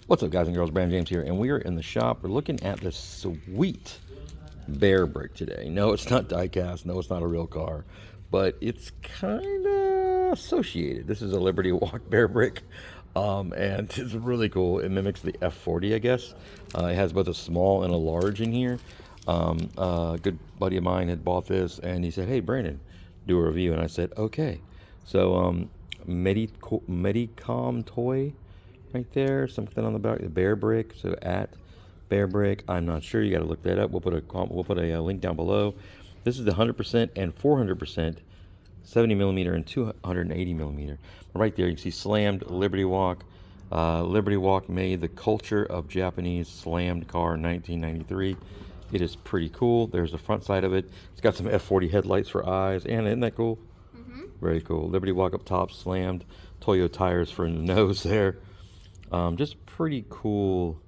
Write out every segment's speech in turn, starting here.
What's up, guys and girls? Brandon James here, and we are in the shop. We're looking at this sweet Bearbrick today. No, it's not die-cast. No, it's not a real car, but it's kind of associated. This is a LibertyWalk Bearbrick, and it's really cool. It mimics the F40, I guess. It has both a small and a large in here. A good buddy of mine had bought this, and he said, "Hey, Brandon, do a review," and I said, "Okay." So, Medicom toy. Right there, something on the back, the Bearbrick. So at Bearbrick, I'm not sure. You got to look that up. We'll put a link down below. This is the 100% and 400%, 70 millimeter and 280 millimeter. Right there, you can see slammed LibertyWalk. LibertyWalk made the culture of Japanese slammed car in 1993. It is pretty cool. There's the front side of it. It's got some F40 headlights for eyes, and isn't that cool? Very cool. LibertyWalk up top, slammed. Toyo tires for the nose there. Just pretty cool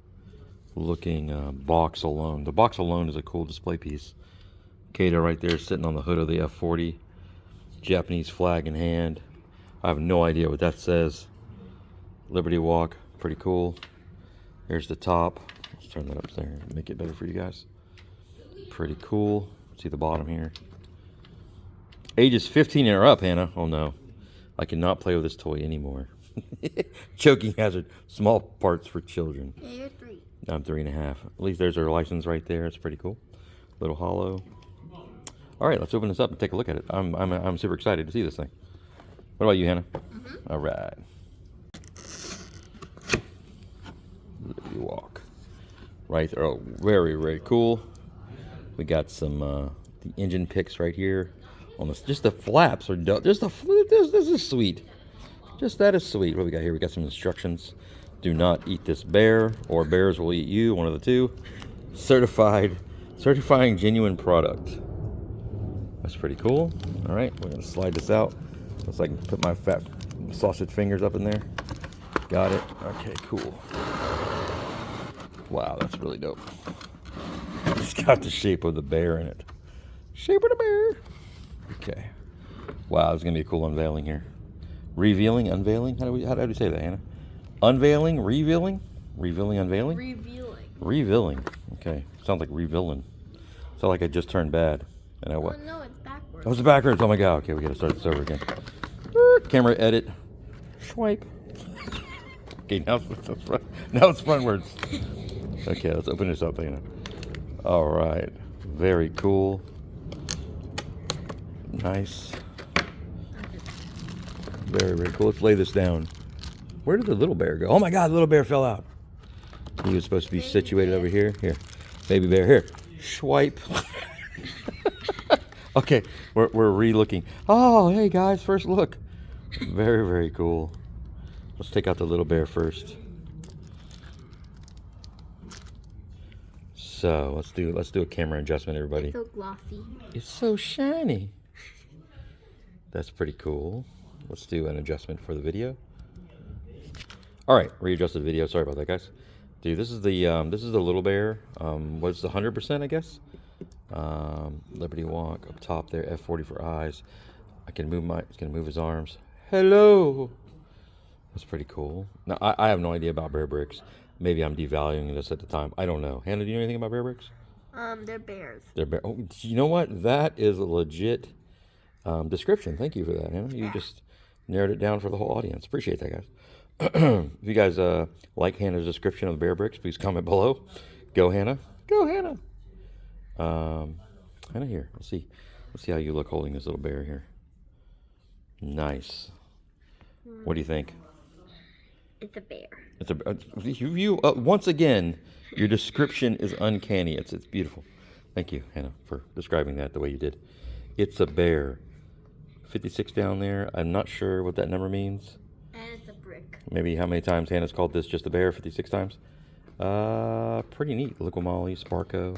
looking box alone. The box alone is a cool display piece. Kato right there sitting on the hood of the F40. Japanese flag in hand. I have no idea what that says. LibertyWalk, pretty cool. Here's the top. Let's turn that up there, make it better for you guys. Pretty cool. See the bottom here. Ages 15 and up, Hannah. Oh no, I cannot play with this toy anymore. Choking hazard. Small parts for children. Yeah, you're 3. I'm 3.5. At least there's our license right there. It's pretty cool. Little hollow. All right, let's open this up and take a look at it. I'm super excited to see this thing. What about you, Hannah? All right. LibertyWalk. Right there. Oh, very, very cool. We got some the engine picks right here. On this, just the flaps are just this is sweet. Just that is sweet. What we got here? We got some instructions. Do not eat this bear, or bears will eat you. One of the two. Certifying genuine product. That's pretty cool. All right, we're gonna slide this out so I can put my fat sausage fingers up in there. Got it. Okay, cool. Wow, that's really dope. It's got the shape of the bear in it. Shape of the bear. Okay. Wow, it's gonna be a cool unveiling here. Revealing, unveiling. How do we say that, Hannah? Unveiling, revealing, unveiling. Revealing. Okay, sounds like revealing. Sounds like I just turned bad. And I what? Oh no, it's backwards. Oh, it's backwards. Oh my god. Okay, we gotta start this over again. Camera edit. Swipe. Okay, now it's frontwards. Okay, let's open this up, Hannah. All right, very cool. Nice. Very, very cool. Let's lay this down. Where did the little bear go? Oh my god, the little bear fell out. He was supposed to be situated over here. Here. Baby bear, here. Swipe. Okay, we're re-looking. Oh, hey guys, first look. Very, very cool. Let's take out the little bear first. So let's do a camera adjustment, everybody. It's so glossy. It's so shiny. That's pretty cool. Let's do an adjustment for the video. All right, readjusted video. Sorry about that, guys. Dude, this is the little bear. What's the 100%? I guess. LibertyWalk up top there. F40 for eyes. It's gonna move his arms. Hello. That's pretty cool. Now I have no idea about Bearbricks. Maybe I'm devaluing this at the time. I don't know. Hannah, do you know anything about Bearbricks? They're bears. They're bear. Oh, you know what? That is a legit description. Thank you for that, Hannah. You just narrowed it down for the whole audience. Appreciate that, guys. If you guys like Hannah's description of the Bearbricks, please comment below. Go, Hannah. Go, Hannah. Hannah here. Let's see how you look holding this little bear here. Nice. What do you think? It's a bear. It's a once again, your description is uncanny. It's beautiful. Thank you, Hannah, for describing that the way you did. It's a bear. 56 down there. I'm not sure what that number means. And it's a brick. Maybe how many times Hannah's called this just a bear? 56 times. Pretty neat. Liquid Molly, Sparko.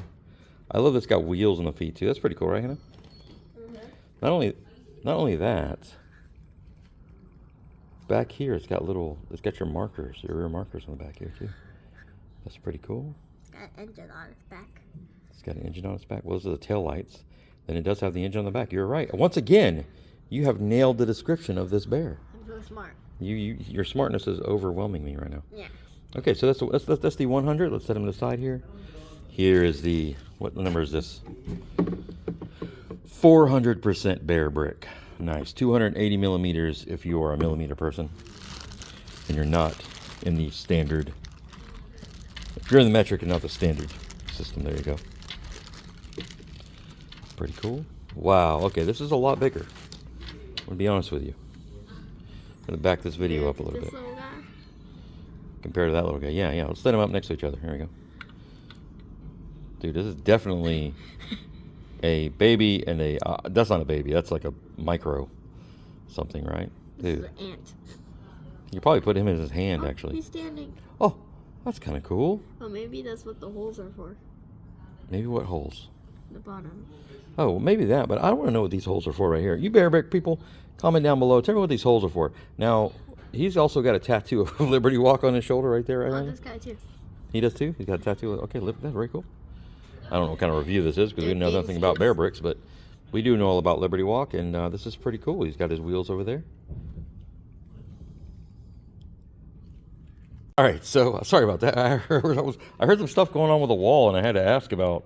I love this. Got wheels on the feet too. That's pretty cool, right, Hannah? Not only that. Back here, it's got your markers, your rear markers on the back here too. That's pretty cool. It's got an engine on its back. It's got an engine on its back. Well, those are the tail lights. Then it does have the engine on the back. You're right. Once again, you have nailed the description of this bear. I'm so smart. Your smartness is overwhelming me right now. Yeah. Okay, so that's the 100. Let's set them aside here. Here is the, what number is this? 400% Bearbrick. Nice. 280 millimeters if you are a millimeter person, and you're not in the standard. If you're in the metric and not the standard system, there you go. Pretty cool. Wow. Okay, this is a lot bigger. I'm gonna be honest with you. I'm gonna back this video up a little bit. Little guy. Compared to that little guy. Yeah, yeah. Let's set them up next to each other. Here we go. Dude, this is definitely a baby and a... that's not a baby. That's like a micro something, right? This Dude. is an ant. You probably put him in his hand, Oh, actually. he's standing. Oh, that's kind of cool. Oh, maybe that's what the holes are for. Maybe what holes? The bottom. Oh, well, maybe that, but I want to know what these holes are for right here. You Bearbrick people, comment down below. Tell me what these holes are for. Now, he's also got a tattoo of LibertyWalk on his shoulder right there. Right Oh, now. this guy too. He does too? He's got a tattoo. Okay, that's very cool. I don't know what kind of review this is because we They're know nothing about gangsters. Bearbricks, but we do know all about LibertyWalk, and this is pretty cool. He's got his wheels over there. All right, so sorry about that. I heard some stuff going on with the wall, and I had to ask about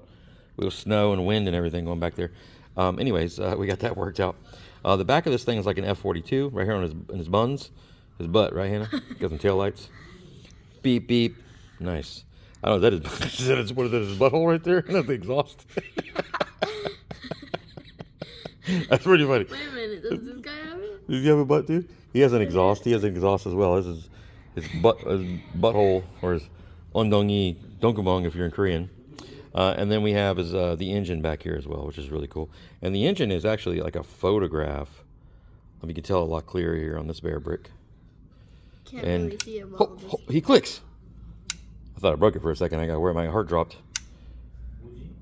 with snow and wind and everything going back there. Anyways, we got that worked out. The back of this thing is like an F42 right here on his buns, his butt, right, Hannah? Got some tail lights. Beep beep. Nice. I don't know. Is that his butthole right there? That's the exhaust. That's pretty funny. Wait a minute, does this guy have it? Does he have a butt too? He has an exhaust. He has an exhaust as well. This is his butthole, or his ondongi donkumong if you're in Korean. And then we have is the engine back here as well, which is really cool. And the engine is actually like a photograph. You can tell a lot clearer here on this Bearbrick. Can't And really see it well. he clicks. I thought I broke it for a second. I got where my heart dropped.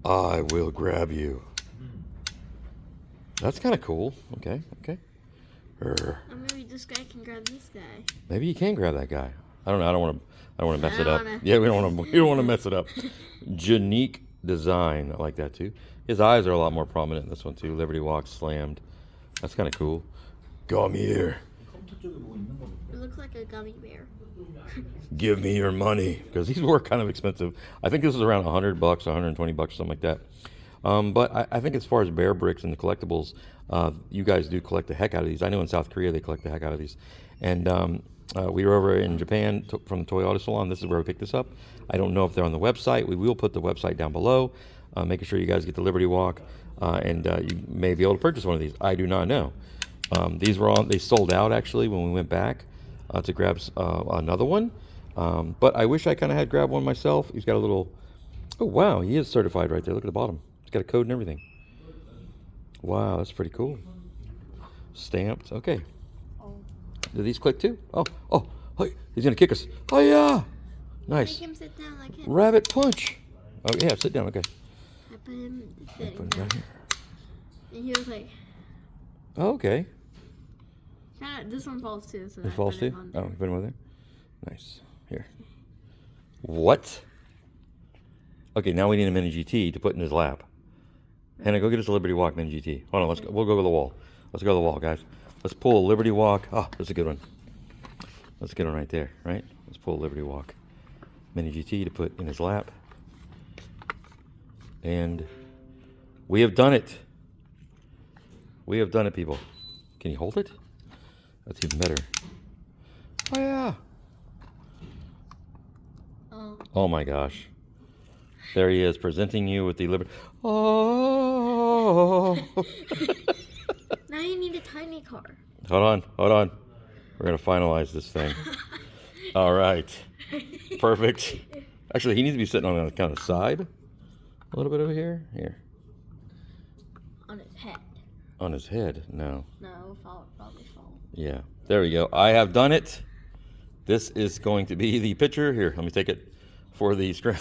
I will grab you. That's kind of cool. Okay, okay. Or maybe this guy can grab this guy. Maybe you can grab that guy. I don't know. I don't want to mess I it don't up. wanna- Yeah, we don't want to mess it up. Unique design. I like that too. His eyes are a lot more prominent in this one too. LibertyWalk slammed. That's kind of cool. Come here. It looks like a gummy bear. Give me your money, because these were kind of expensive. I think this is around $100, $120, something like that. But I think as far as Bearbricks and the collectibles, you guys do collect the heck out of these. I know in South Korea they collect the heck out of these. And we were over in Japan from the Toy Auto Salon. This is where we picked this up. I don't know if they're on the website. We will put the website down below, making sure you guys get the LibertyWalk, and you may be able to purchase one of these. I do not know. These were they sold out actually when we went back to grab another one. But I wish I kind of had grabbed one myself. He's got a little, oh wow, he is certified right there. Look at the bottom. He's got a code and everything. Wow, that's pretty cool. Stamped. Okay. Do these click too? Oh, hey, he's gonna kick us. Oh yeah, nice. Make him sit down like him. Rabbit punch. Oh yeah, sit down. Okay. I put him sitting Put it right down. here. And he was like, Oh, okay. this one falls too. So It I falls put him too. on Oh, there. you put him over there. Nice. Here. What? Okay, now we need a mini GT to put in his lap. Hannah, go get us a LibertyWalk mini GT. Hold on, we'll go to the wall. Let's go to the wall, guys. Let's pull a LibertyWalk. Oh, that's a good one. That's a good one right there, right? Let's pull a LibertyWalk mini GT to put in his lap. And we have done it. We have done it, people. Can you hold it? That's even better. Oh, yeah. Oh. Oh, my gosh. There he is, presenting you with the Liberty. Oh. Now you need a tiny car. Hold on. We're going to finalize this thing. All right. Perfect. Actually, he needs to be sitting on the kind of side. A little bit over here. Here. On his head. On his head. No. No, it will probably fall. Yeah. There we go. I have done it. This is going to be the picture. Here, let me take it for the screen.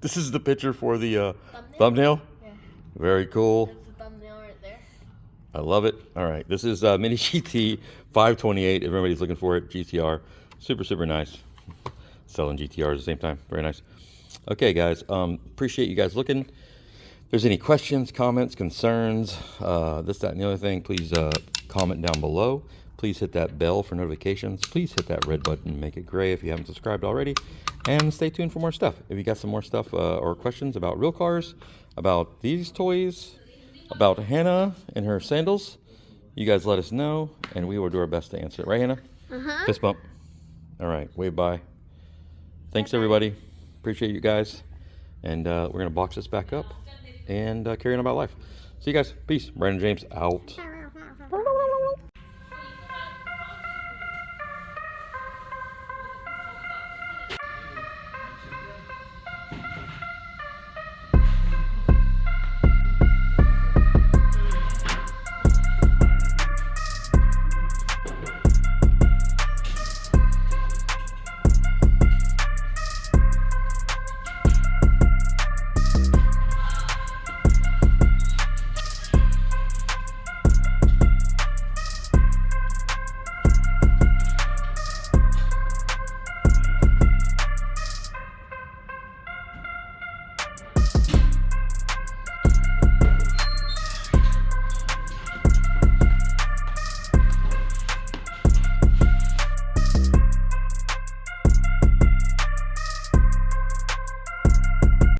This is the picture for the thumbnail. Yeah. Very cool. That's the thumbnail right there. I love it. All right. This is Mini GT 528. If everybody's looking for it, GTR. Super, super nice. Selling GTRs at the same time. Very nice. Okay, guys. Appreciate you guys looking. If there's any questions, comments, concerns, this, that, and the other thing, please comment down below. Please hit that bell for notifications. Please hit that red button and make it gray if you haven't subscribed already. And stay tuned for more stuff. If you got some more stuff or questions about real cars, about these toys, about Hannah and her sandals, you guys let us know, and we will do our best to answer it. Right, Hannah? Uh-huh. Fist bump. All right, wave bye. Thanks, Bye-bye. everybody. Appreciate you guys. And we're going to box this back up and carry on about life. See you guys. Peace. Brandon James out. All right.